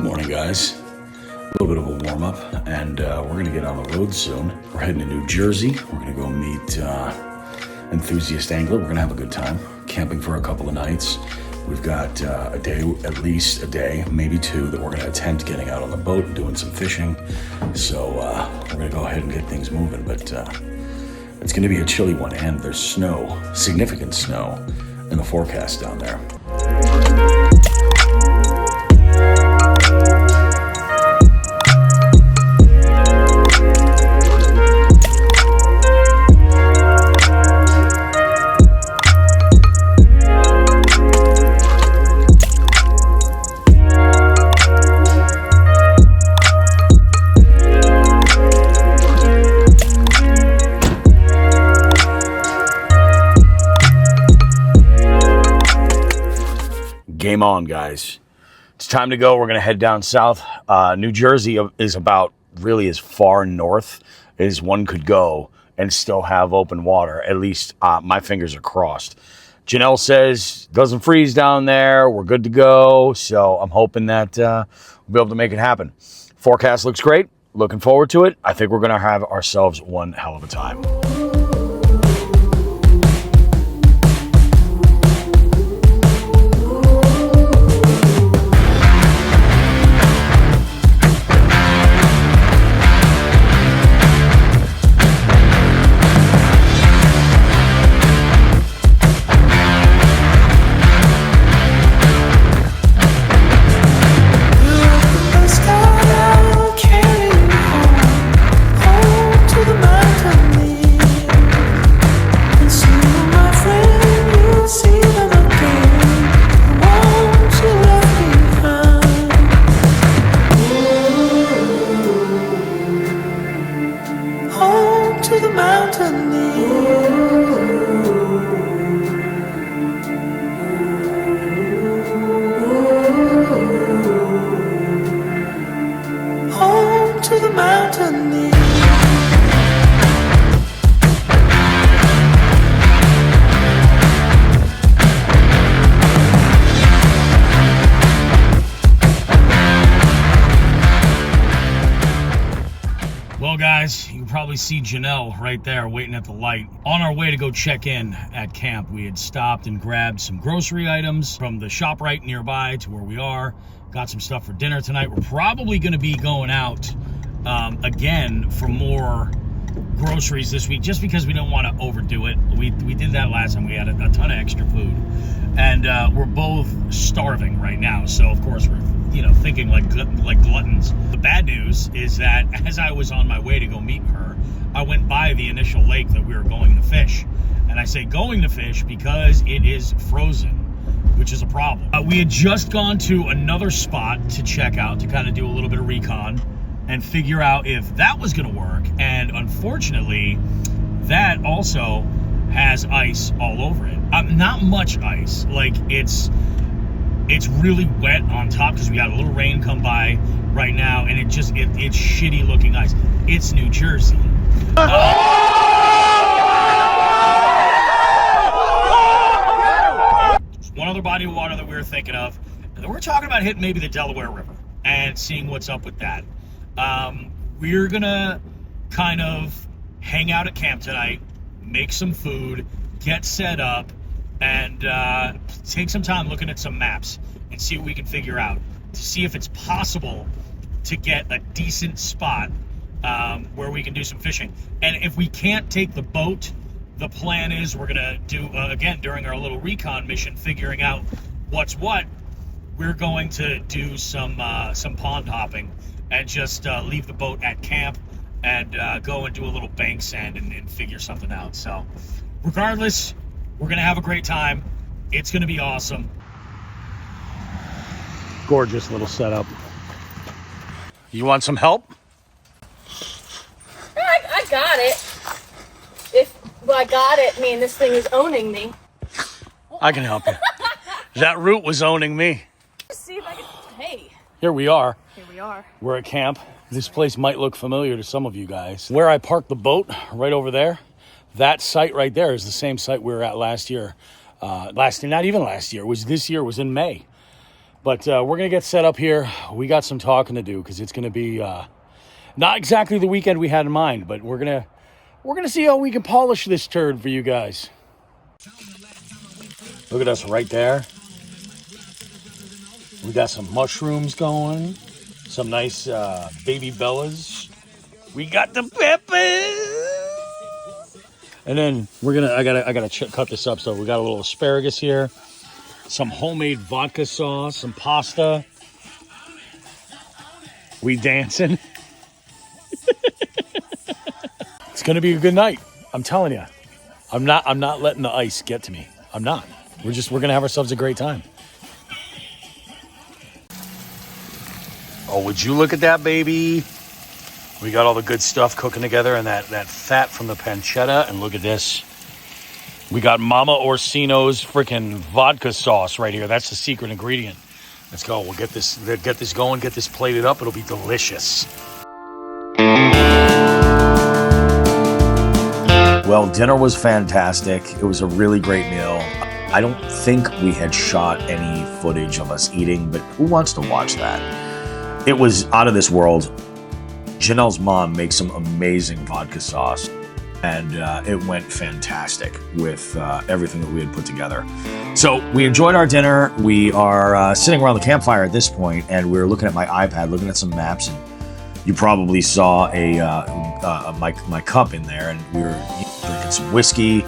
Morning, guys. A little bit of a warm up, and we're going to get on the road soon. We're heading to New Jersey. We're going to go meet Enthusiast Angler. We're going to have a good time camping for a couple of nights. We've got a day, at least a day, maybe two, that we're going to attempt getting out on the boat and doing some fishing. So we're going to go ahead and get things moving, but it's going to be a chilly one, and there's snow, significant snow, in the forecast down there. Game on, guys. It's time to go. We're going to head down south. New Jersey is about really as far north as one could go and still have open water. At least my fingers are crossed. Janelle says doesn't freeze down there. We're good to go. So I'm hoping that we'll be able to make it happen. Forecast looks great. Looking forward to it. I think we're going to have ourselves one hell of a time. Well, guys, you can probably see Janelle right there waiting at the light. On our way to go check in at camp, we had stopped and grabbed some grocery items from the shop right nearby to where we are. Got some stuff for dinner tonight. We're probably going to be going out again for more groceries this week, just because we don't want to overdo it. We did that last time. We had a ton of extra food, and we're both starving right now. So of course we're thinking like gluttons. The bad news is that as I was on my way to go meet her, I went by the initial lake that we were going to fish, and I say going to fish because it is frozen, which is a problem. We had just gone to another spot to check out, to kind of do a little bit of recon and figure out if that was going to work. And unfortunately, that also has ice all over it. Not much ice. Like, it's really wet on top because we got a little rain come by right now, and it's shitty looking ice. It's New Jersey. One other body of water that we were thinking of, and then we're talking about hitting maybe the Delaware River and seeing what's up with that. We're gonna kind of hang out at camp tonight, make some food, get set up, and take some time looking at some maps and see what we can figure out to see if it's possible to get a decent spot where we can do some fishing. And if we can't take the boat, the plan is we're gonna do again during our little recon mission, figuring out what's what. We're going to do some pond hopping and just leave the boat at camp and go and do a little bank sand and figure something out. So regardless, we're going to have a great time. It's going to be awesome. Gorgeous little setup. You want some help? I got it. I got it, this thing is owning me. I can help you. That root was owning me. See if I can... Hey. Here we are. Here we are. We're at camp. This place might look familiar to some of you guys. Where I parked the boat, right over there, that site right there is the same site we were at last year. Not even last year. This year was in May. But we're going to get set up here. We got some talking to do because it's going to be not exactly the weekend we had in mind, but we're going to see how we can polish this turd for you guys. Look at us right there. We got some mushrooms going, some nice baby bellas. We got the peppers. And then I gotta cut this up. So we got a little asparagus here, some homemade vodka sauce, some pasta. We dancing. It's gonna be a good night. I'm telling you. I'm not letting the ice get to me. I'm not. We're gonna have ourselves a great time. Oh, would you look at that, baby? We got all the good stuff cooking together and that fat from the pancetta. And look at this. We got Mama Orsino's freaking vodka sauce right here. That's the secret ingredient. Let's go. We'll get this going, get this plated up. It'll be delicious. Well, dinner was fantastic. It was a really great meal. I don't think we had shot any footage of us eating, but who wants to watch that? It was out of this world. Janelle's mom makes some amazing vodka sauce, and it went fantastic with everything that we had put together. So we enjoyed our dinner. We are sitting around the campfire at this point, and we're looking at my iPad, looking at some maps, and you probably saw my cup in there, and we were drinking some whiskey,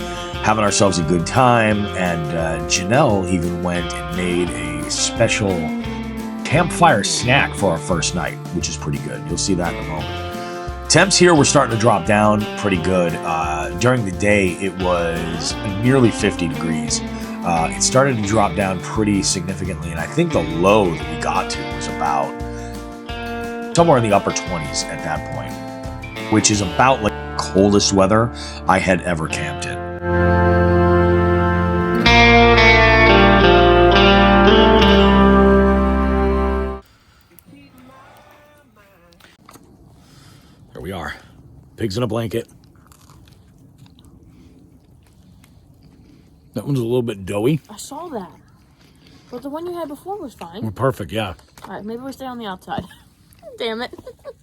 having ourselves a good time, and Janelle even went and made a special campfire snack for our first night, which is pretty good. You'll see that in a moment. Temps here were starting to drop down pretty good. During the day, it was nearly 50 degrees. It started to drop down pretty significantly, and I think the low that we got to was about somewhere in the upper 20s at that point, which is about like the coldest weather I had ever camped in. There we are. Pigs in a blanket. That one's a little bit doughy. I saw that. But the one you had before was fine. We're perfect, yeah. All right, maybe we stay on the outside. Damn it.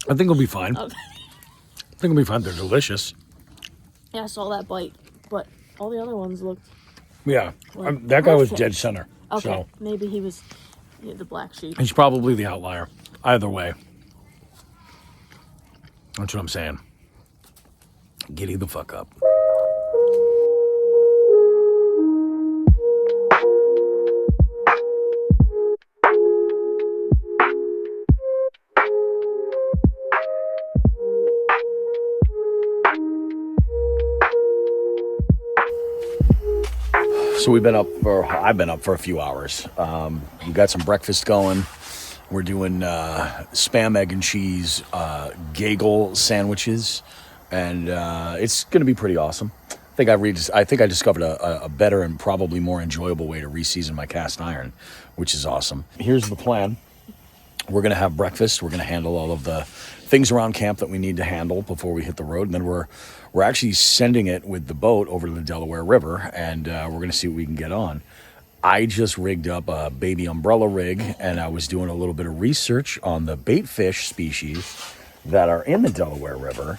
I think it'll be fine. Okay. I think it'll be fine. They're delicious. Yeah, I saw that bite, but all the other ones looked... Yeah. Like that guy was perfect. dead center. Okay, So maybe he was the black sheep. he's probably the outlier. Either way. That's what I'm saying. Giddy the fuck up. So I've been up for a few hours. We got some breakfast going. We're doing Spam, egg, and cheese Gagel sandwiches, and it's going to be pretty awesome. I think I discovered a better and probably more enjoyable way to reseason my cast iron, which is awesome. Here's the plan. We're going to have breakfast. We're going to handle all of the things around camp that we need to handle before we hit the road, and then we're actually sending it with the boat over to the Delaware River, and we're going to see what we can get on. I just rigged up a baby umbrella rig, and I was doing a little bit of research on the bait fish species that are in the Delaware River,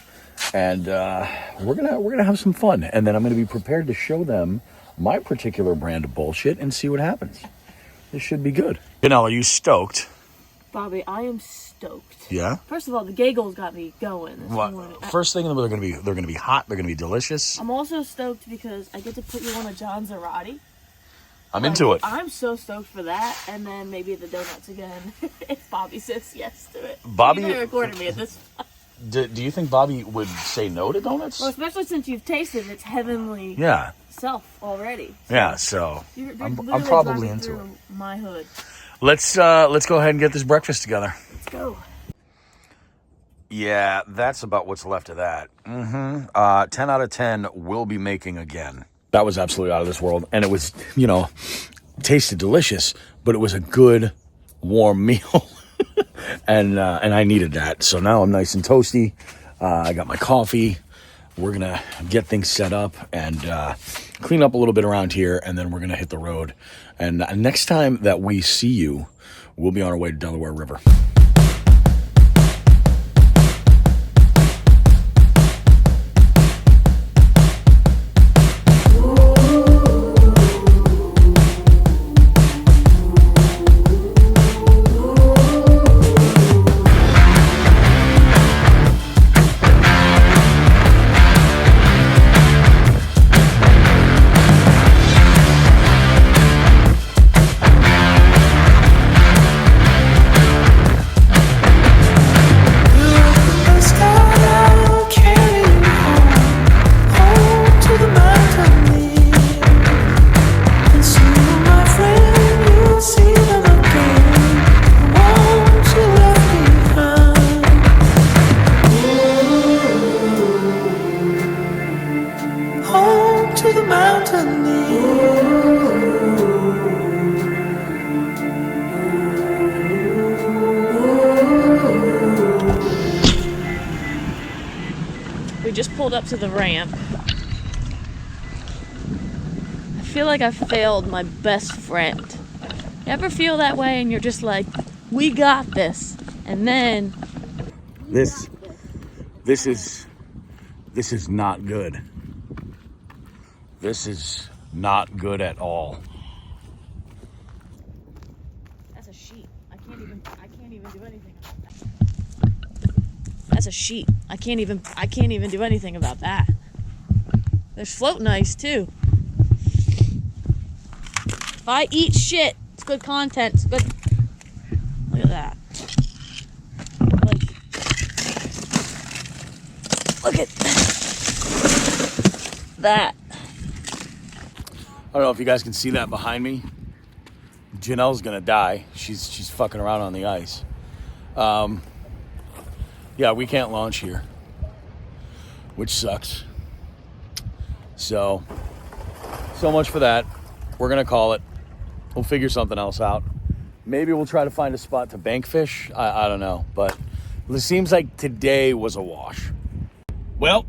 and we're gonna have some fun. And then I'm gonna be prepared to show them my particular brand of bullshit and see what happens. This should be good. Janelle, are you stoked? Bobby, I am stoked. Yeah. First of all, the Gagels got me going this morning. First thing, they're gonna be hot. They're gonna be delicious. I'm also stoked because I get to put you on a John Zarati. I'm into it. I'm so stoked for that, and then maybe the donuts again if Bobby says yes to it. Bobby You recorded me at this. Do you think Bobby would say no to donuts? Well, especially since you've tasted its heavenly Yeah. self already. Yeah. So You're I'm literally probably driving into through it. my hood. Let's go ahead and get this breakfast together. Let's go. Yeah, that's about what's left of that. 10 out of 10 will be making again. That was absolutely out of this world. And it was, tasted delicious, but it was a good, warm meal. and I needed that. So now I'm nice and toasty. I got my coffee. We're going to get things set up and clean up a little bit around here. And then we're going to hit the road. And next time that we see you, We'll be on our way to Delaware River. We just pulled up to the ramp. I feel like I failed my best friend. You ever feel that way and you're just like, we got this, and then This is not good. This is not good at all. that's a sheep. I can't even do anything about that. That's a sheep. I can't even do anything about that. There's floating ice too. If I eat shit, it's good content. It's good. Look at that. Look at that. I don't know if you guys can see that behind me. Janelle's gonna die. She's fucking around on the ice. Yeah, we can't launch here, which sucks. So much for that. We're gonna call it. We'll figure something else out. Maybe we'll try to find a spot to bank fish. I don't know, but it seems like today was a wash. Well,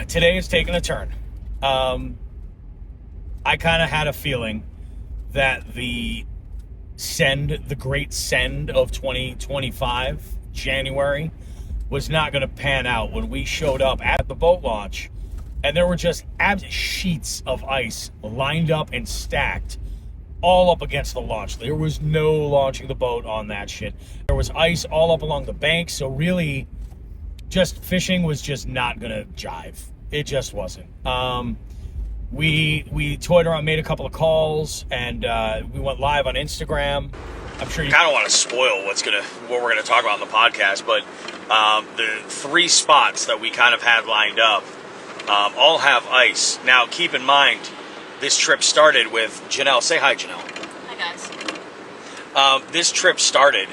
today is taking a turn. I kind of had a feeling that the great send of 2025, January, was not going to pan out when we showed up at the boat launch, and there were just sheets of ice lined up and stacked all up against the launch. There was no launching the boat on that shit. There was ice all up along the bank, so really just fishing was just not going to jive. It just wasn't. We toyed around, made a couple of calls, and we went live on Instagram. I'm sure you kind of want to spoil what we're gonna talk about on the podcast, but the 3 spots that we kind of had lined up all have ice. Now, keep in mind, this trip started with Janelle. Say hi, Janelle. Hi, guys. This trip started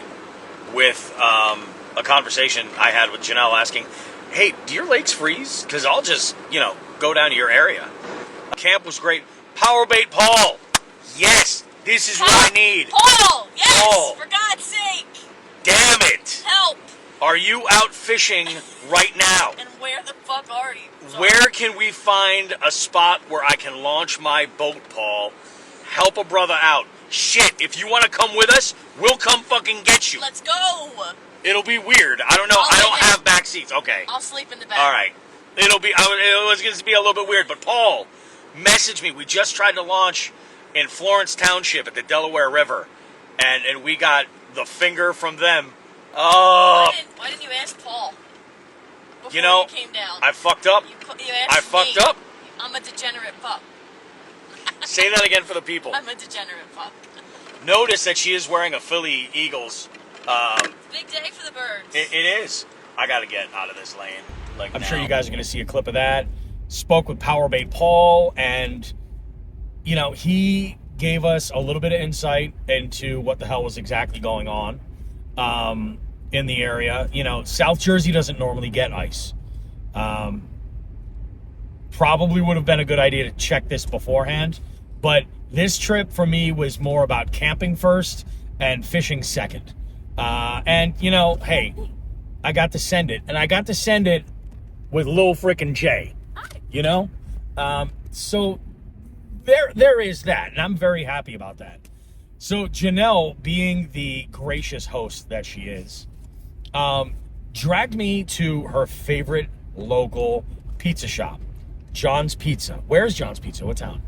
with a conversation I had with Janelle asking, "Hey, do your lakes freeze? Because I'll just, go down to your area." Camp was great. Power bait Paul. Yes, this is what I need. Paul! Yes! Paul. For God's sake! Damn it! Help! Are you out fishing right now? And where the fuck are you? Where can we find a spot where I can launch my boat, Paul? Help a brother out. Shit, if you want to come with us, we'll come fucking get you. Let's go! It'll be weird. I don't know. I don't have back seats. Okay. I'll sleep in the back. All right. It was going to be a little bit weird, but Paul, message me. We just tried to launch in Florence Township at the Delaware River, and we got the finger from them. Oh. Why didn't you ask Paul before You know, you came down? I fucked up. You asked I fucked me. up. I'm a degenerate fuck. Say that again for the people. I'm a degenerate fuck. Notice that she is wearing a Philly Eagles. Big day for the birds. It is. I got to get out of this lane. I'm sure you guys are going to see a clip of that. Spoke with Powerbait Paul, and, he gave us a little bit of insight into what the hell was exactly going on in the area. South Jersey doesn't normally get ice. Probably would have been a good idea to check this beforehand, but this trip for me was more about camping first and fishing second. Hey, I got to send it, and I got to send it with Lil Frickin' J, so there is that, and I'm very happy about that. So Janelle, being the gracious host that she is, dragged me to her favorite local pizza shop, John's Pizza. Where's John's Pizza? What town?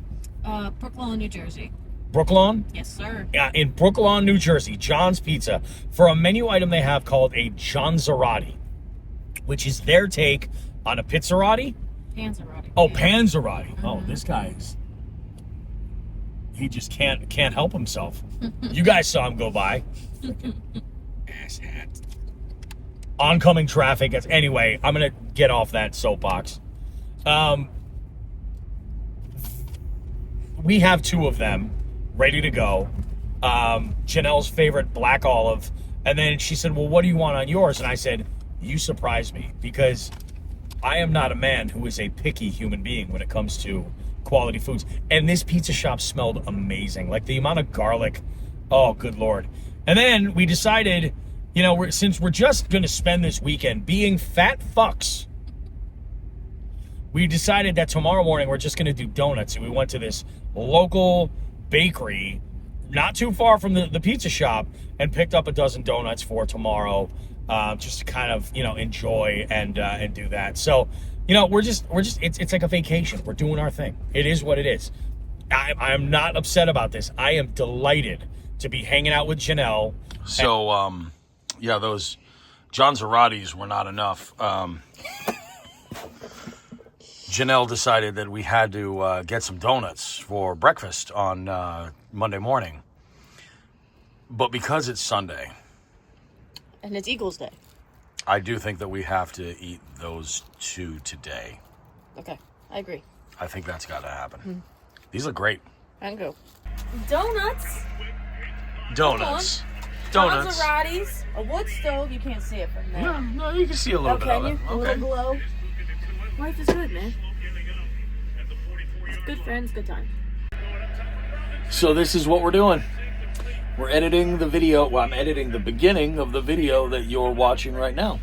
Brooklawn, New Jersey. Brooklawn? Yes, sir. In Brooklawn, New Jersey, John's Pizza, for a menu item they have called a Johnzerati, which is their take on a pizzarati. Panzerati. Oh, Panzerati. Oh, this guy's... He just can't help himself. You guys saw him go by. Asshat. Oncoming traffic. Anyway, I'm going to get off that soapbox. We have two of them ready to go. Janelle's favorite black olive. And then she said, well, what do you want on yours? And I said, you surprise me, because I am not a man who is a picky human being when it comes to quality foods. And this pizza shop smelled amazing. Like the amount of garlic. Oh, good Lord. And then we decided, you know, since we're just going to spend this weekend being fat fucks, we decided that tomorrow morning we're just going to do donuts. And we went to this local bakery not too far from the pizza shop and picked up a dozen donuts for tomorrow, just to kind of, you know, enjoy and do that. So, you know, it's like a vacation. We're doing our thing. It is what it is. I'm not upset about this. I am delighted to be hanging out with Janelle. So, yeah, those Johnzeratis were not enough. Janelle decided that we had to get some donuts for breakfast on Monday morning. But because it's Sunday... And it's Eagles Day. I do think that we have to eat those two today. Okay, I agree. I think that's got to happen. These look great. And go. Donuts. Donuts. Johnzeratis. A wood stove. You can't see it from there. No, you can see a little bit of it. A little glow. Life is good, man. Good friends, good time. So this is what we're doing. We're editing the video. Well, I'm editing the beginning of the video that you're watching right now.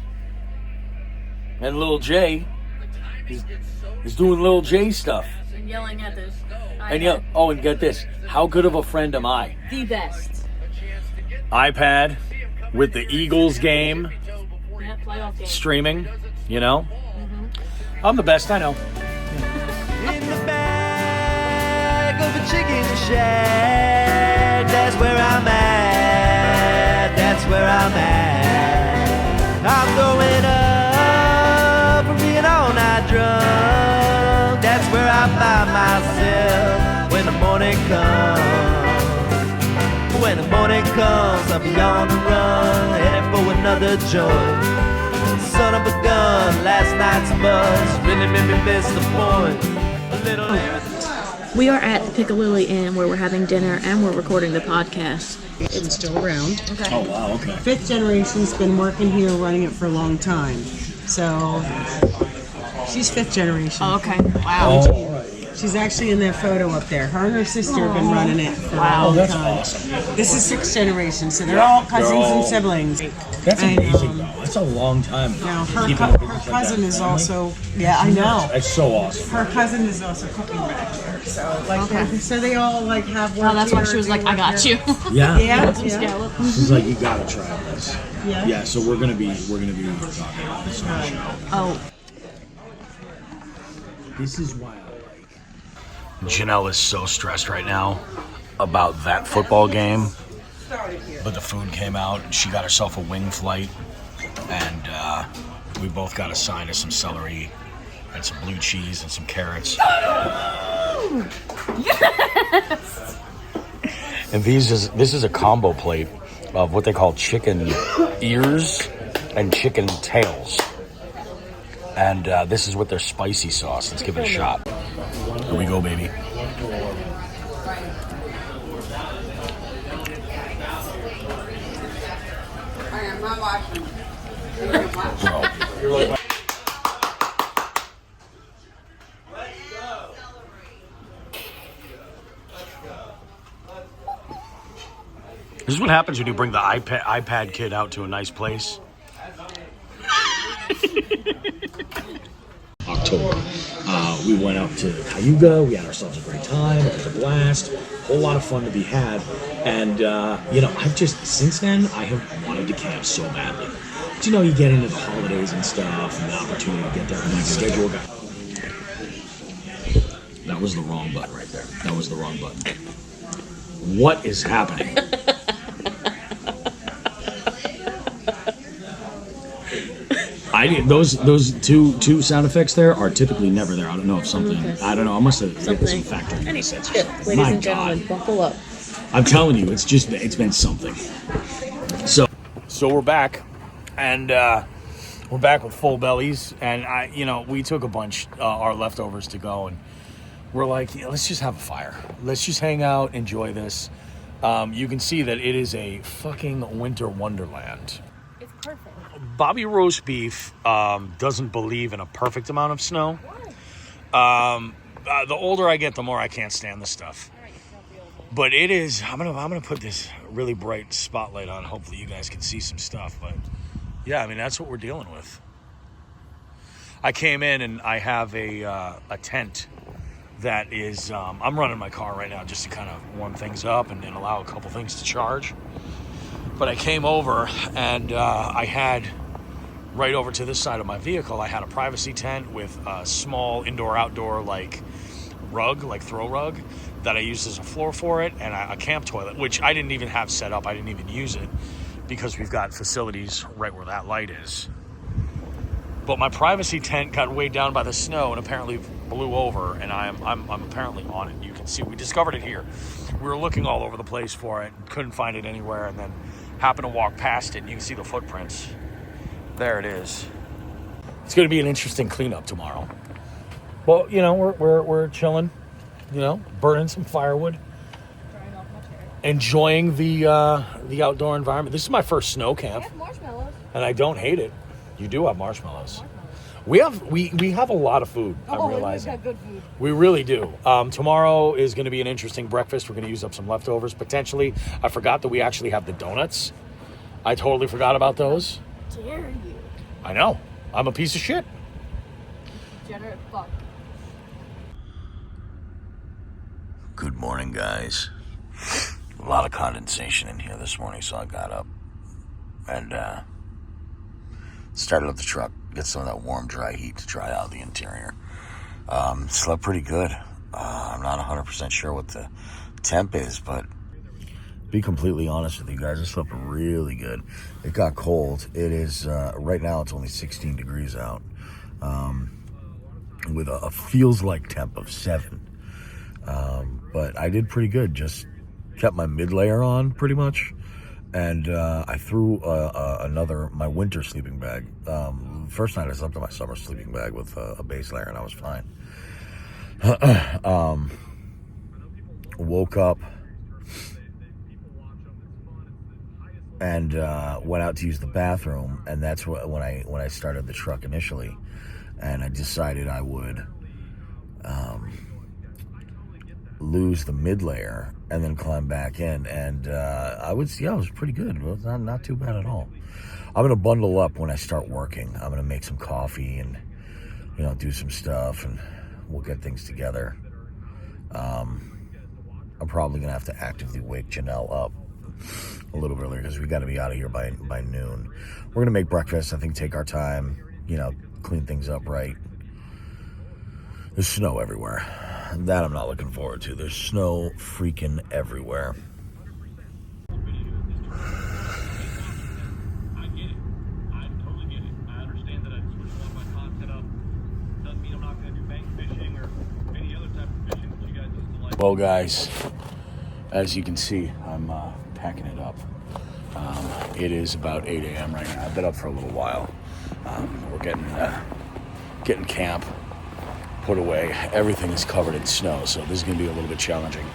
And Lil J is doing Lil J stuff. And yelling at this. And get this. How good of a friend am I? The best. iPad with the Eagles game. Yeah, playoff game. Streaming, you know? I'm the best, I know. In the back of a chicken shack, that's where I'm at, that's where I'm at. I'm going up from being all night drunk, that's where I find myself when the morning comes. When the morning comes, I'll be on the run, heading for another joint. Son of a gun, last night's buzz really made me miss the point. A little. We are at the Piccalilli Inn where we're having dinner and we're recording the podcast. It's still around. Okay. Oh, wow, okay. Fifth generation's been working here, running it for a long time. So she's fifth generation. Oh, okay. Wow. She's actually in that photo up there. Her and her sister have been running it for a long that's time. awesome. This is sixth generation, so they're all cousins and siblings. That's And, amazing, though. That's a long time. Now keeping her a business like cousin that. is also, yeah, I know. That's so awesome. Her cousin is also cooking back there. So so they all like have work. Oh, that's why here, she was they like, I work got here. you. Yeah. Yeah. She's like, you gotta try this. Yeah. Yeah, so we're gonna be talking about this on the show. Oh. This is why I like. Janelle is so stressed right now about that football game. But the food came out and she got herself a wing flight. And we both got a side of some celery and some blue cheese and some carrots. Yes! And this is a combo plate of what they call chicken ears and chicken tails. And this is with their spicy sauce. Let's give it a shot. Here we go, baby. I am not watching. Bro. This is what happens when you bring the iPad kid out to a nice place. October. We went up to Cayuga. We had ourselves a great time. It was a blast. Whole lot of fun to be had. And, I've just, since then, I have wanted to camp so badly. But, you get into the holidays and stuff and the opportunity to get there and my schedule got... That was the wrong button right there. That was the wrong button. What is happening? Those two sound effects there are typically never there. I don't know if something. I don't know. I must have hit some factory resets. Ladies My and gentlemen, God. buckle up. I'm telling you, it's been something. So we're back, and we're back with full bellies, and we took a bunch our leftovers to go, and we're like, let's just have a fire. Let's just hang out, enjoy this. You can see that it is a fucking winter wonderland. It's perfect. Bobby Roast Beef doesn't believe in a perfect amount of snow. The older I get, the more I can't stand this stuff. But it is. I'm gonna put this really bright spotlight on. Hopefully, you guys can see some stuff. But yeah, that's what we're dealing with. I came in and I have a tent that is. I'm running my car right now just to kind of warm things up and allow a couple things to charge. But I came over and I had right over to this side of my vehicle. I had a privacy tent with a small indoor-outdoor rug, throw rug, that I used as a floor for it, and a camp toilet, which I didn't even have set up. I didn't even use it because we've got facilities right where that light is. But my privacy tent got weighed down by the snow and apparently blew over, and I'm apparently on it. You can see we discovered it here. We were looking all over the place for it, couldn't find it anywhere, and then happened to walk past it, and you can see the footprints. There it is. It's going to be an interesting cleanup tomorrow. Well, we're chilling, burning some firewood, enjoying the outdoor environment. This is my first snow camp, Marshmallows. and I don't hate it. You do have marshmallows. We have a lot of food. I'm realizing. Got good food. We really do. Tomorrow is going to be an interesting breakfast. We're going to use up some leftovers potentially. I forgot that we actually have the donuts. I totally forgot about those. Dare you? I know. I'm a piece of shit. Degenerate fuck. Good morning, guys. A lot of condensation in here this morning, so I got up and started up the truck, get some of that warm, dry heat to dry out the interior. Slept pretty good. I'm not 100% sure what the temp is, but be completely honest with you guys, I slept really good. It got cold. It is, right now it's only 16 degrees out, with a feels like temp of 7. But I did pretty good. Just kept my mid layer on pretty much. And I threw my winter sleeping bag. First night I slept in my summer sleeping bag with a base layer, and I was fine. Woke up and went out to use the bathroom, and that's when I started the truck initially, and I decided I would lose the mid layer and then climb back in, and it was pretty good. It was not too bad at all. I'm gonna bundle up when I start working. I'm gonna make some coffee and do some stuff, and we'll get things together. I'm probably gonna have to actively wake Janelle up a little bit earlier because we got to be out of here by noon. We're gonna make breakfast. I think take our time, clean things up right. There's snow everywhere. That I'm not looking forward to. There's snow freaking everywhere. I get it. I totally get it. I understand that I switched a lot of my content up. Doesn't mean I'm not going to do bank fishing or any other type of fishing that you guys used to like. Well, guys, as you can see, I'm packing it up. It is about 8 a.m. right now. I've been up for a little while. We're getting camp put away. Everything is covered in snow, so this is going to be a little bit challenging.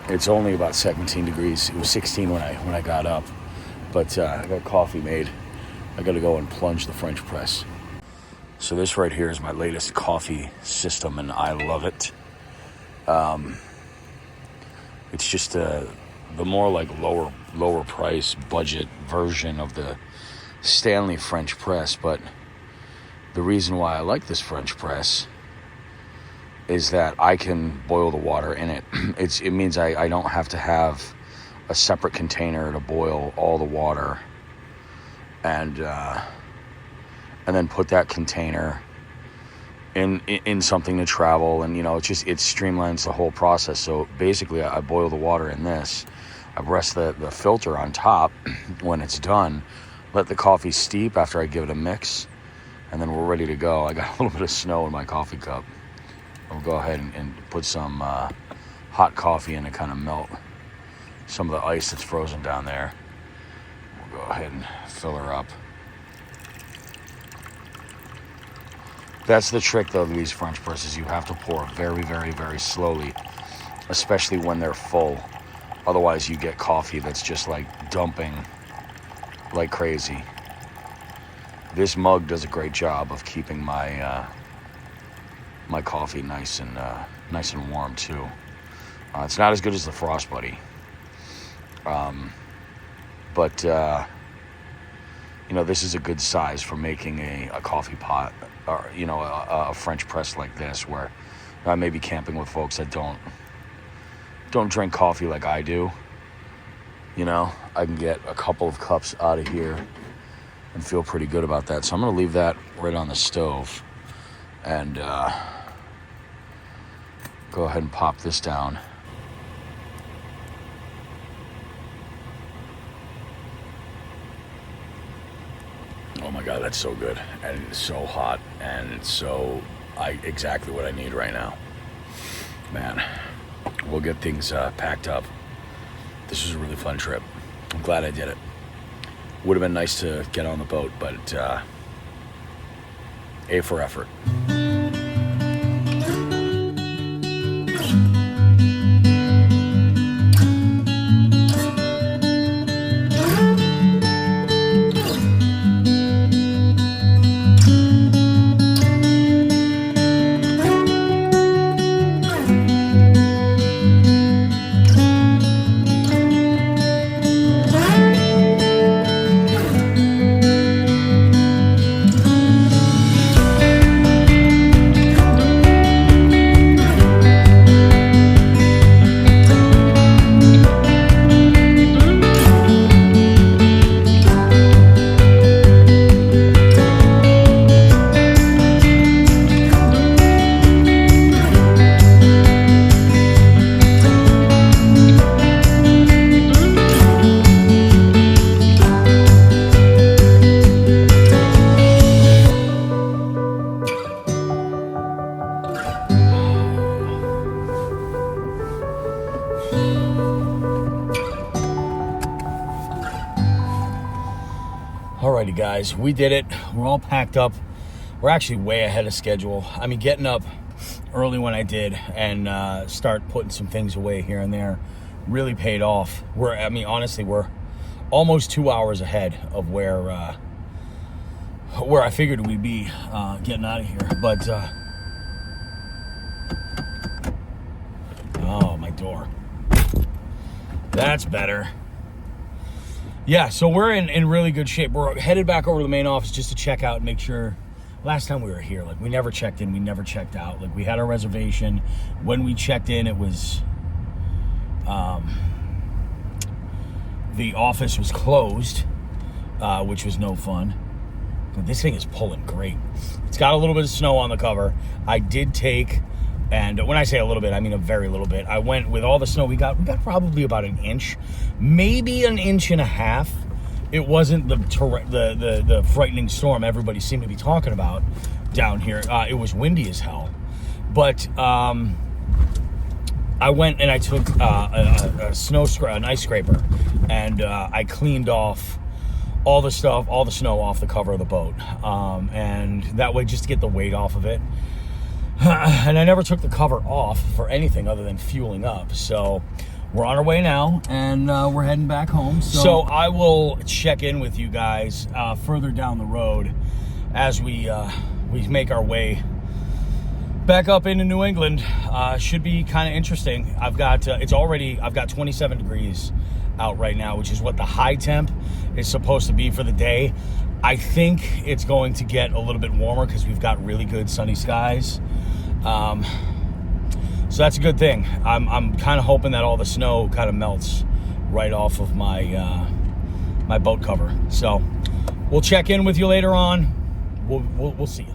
It's only about 17 degrees. It was 16 when I got up, but I got coffee made. I got to go and plunge the French press. So this right here is my latest coffee system, and I love it. It's just the more like lower price budget version of the Stanley French press, but the reason why I like this French press is that I can boil the water in it. It means I don't have to have a separate container to boil all the water, and then put that container in something to travel, and it streamlines the whole process. So basically, I boil the water in this. I rest the filter on top when it's done, let the coffee steep after I give it a mix, and then we're ready to go. I got a little bit of snow in my coffee cup. I'll go ahead and put some hot coffee in to kind of melt some of the ice that's frozen down there. We'll go ahead and fill her up. That's the trick, though, of these French presses. You have to pour very, very, very slowly, especially when they're full. Otherwise, you get coffee that's just like dumping like crazy. This mug does a great job of keeping my my coffee nice and warm too. It's not as good as the Frost Buddy, but this is a good size for making a coffee pot, or a French press like this, where I may be camping with folks that don't drink coffee like I do. I can get a couple of cups out of here and feel pretty good about that. So I'm gonna leave that right on the stove and go ahead and pop this down. Oh my God, that's so good, and it's so hot, and it's exactly what I need right now. Man, we'll get things packed up. This was a really fun trip. I'm glad I did it. Would have been nice to get on the boat, but A for effort. Alrighty guys, we did it. We're all packed up. We're actually way ahead of schedule. I mean, getting up early when I did and start putting some things away here and there really paid off. Honestly, we're almost 2 hours ahead of where I figured we'd be getting out of here. But oh, my door. That's better. Yeah, so we're in really good shape. We're headed back over to the main office just to check out and make sure. Last time we were here, we never checked in, we never checked out. We had our reservation. When we checked in, it was the office was closed, which was no fun. But this thing is pulling great. It's got a little bit of snow on the cover. I did take, and when I say a little bit, I mean a very little bit. I went with all the snow we got probably about an inch, maybe an inch and a half. It wasn't the frightening storm everybody seemed to be talking about down here. It was windy as hell. But I went and I took an ice scraper, and I cleaned off all the snow off the cover of the boat. And that way, just to get the weight off of it. And I never took the cover off for anything other than fueling up. So we're on our way now, and we're heading back home. So I will check in with you guys further down the road as we make our way back up into New England. Should be kind of interesting. I've got 27 degrees out right now, which is what the high temp is supposed to be for the day. I think it's going to get a little bit warmer because we've got really good sunny skies. So that's a good thing. I'm kind of hoping that all the snow kind of melts right off of my my boat cover. So we'll check in with you later on. We'll see you.